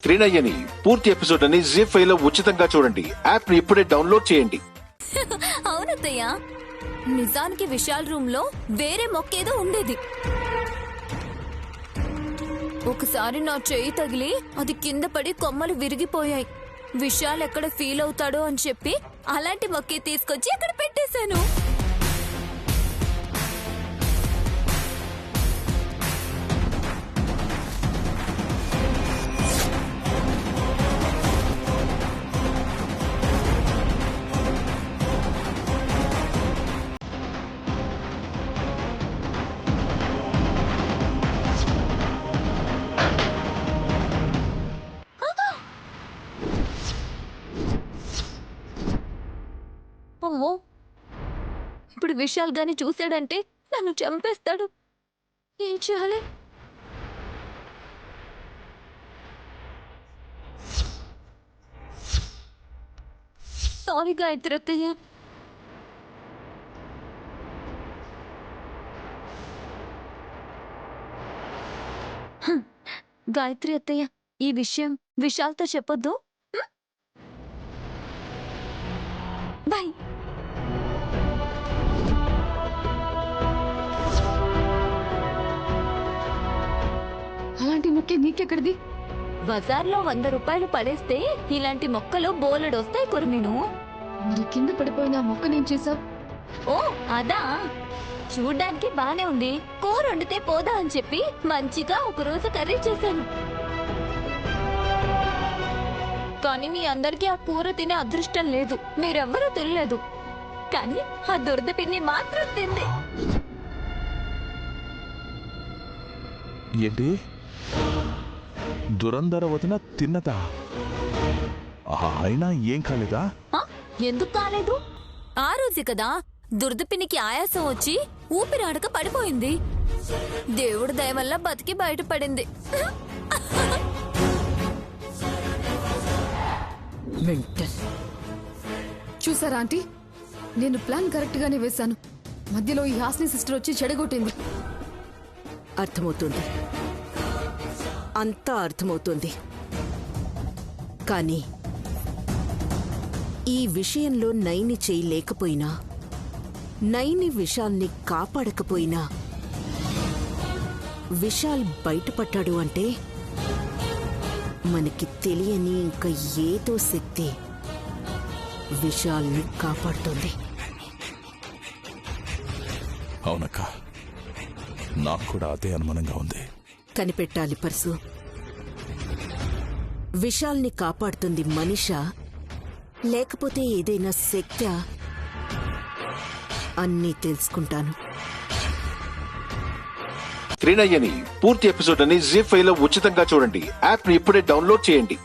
త్రినయ్యని పూర్తి ఎపిసోడ్ అని జీ5 లో ఉచితంగా చూడండి. యాప్ ని ఇప్పుడే డౌన్లోడ్ చేయండి. అవునత్తయ్య, నిజానికి విశాల్ రూమ్ లో వేరే మొక్కేదో ఉండేది. ఒకసారి నా చేయి తగిలి అది కింద పడి కొమ్మలు విరిగిపోయాయి. విశాల్ ఎక్కడ ఫీల్ అవుతాడో అని చెప్పి అలాంటి మొక్కే తీసుకొచ్చి అక్కడ పెట్టేశాను. ఓ, ఇప్పుడు విశాల్ గాని చూశాడంటే నన్ను చంపేస్తాడు. ఏం చేయాలి? సారీ గాయత్రి అత్తయ్య. గాయత్రి అత్తయ్య, ఈ విషయం విశాల్తో చెప్పొద్దు. బాయ్. అలాంటి మొక్క నీకెక్కడిది? బజార్లో 100 రూపాయలు పడేస్తే ఇలాంటి మొక్కలు బోలెడొస్తాయి కుర్మీను. మరి కింద పడిపోయిన ఆ మొక్క నేను చేసావు. ఓ అదా, చూడ్డానికి బానే ఉంది. కూర వండితే పోదా అని చెప్పి మంచిగా ఒకరోజు కర్రీ చేశాను. కానీ మీ అందరికీ ఆ కూర తినే అదృష్టం లేదు. మీరెవ్వరూ తినలేదు. కానీ ఆ దురద పిన్ని మాత్రం తింది. ఏంటి? దురంధర వదిన తిన్నదా? అయినా ఏం కాలేదా? ఎందుకు కాలేదు? ఆ రోజు కదా దురదపినికి ఆయాసం వచ్చి ఊపిరాడక పడిపోయింది. దేవుడి దయ వల్ల బతికి బయటపడింది. చూసారా ఆంటీ, నేను ప్లాన్ కరెక్ట్ గానే వేశాను. మధ్యలో ఈ హాస్ని సిస్టర్ వచ్చి చెడగొట్టింది. అర్థమవుతుంది, అంతా అర్థమవుతుంది. కానీ ఈ విషయంలో నైని చేయలేకపోయినా, నైని విశాల్ని కాపాడకపోయినా, విశాల్ బయటపడ్డాడు అంటే మనకి తెలియని ఇంకా ఏదో శక్తి విశాల్ని కాపాడుతుంది. అవునక్క, నాకు కూడా అదే అనుమానంగా ఉంది. కనిపెట్టాలి పర్సు. విశాల్ని కాపాడుతుంది మనిషా లేకపోతే ఏదైనా శక్తా? అన్నీ తెలుసుకుంటాను. త్రినయ్యని పూర్తి ఎపిసోడ్ అని జీ5 లో ఉచితంగా చూడండి. యాప్ ని ఇప్పుడే డౌన్లోడ్ చేయండి.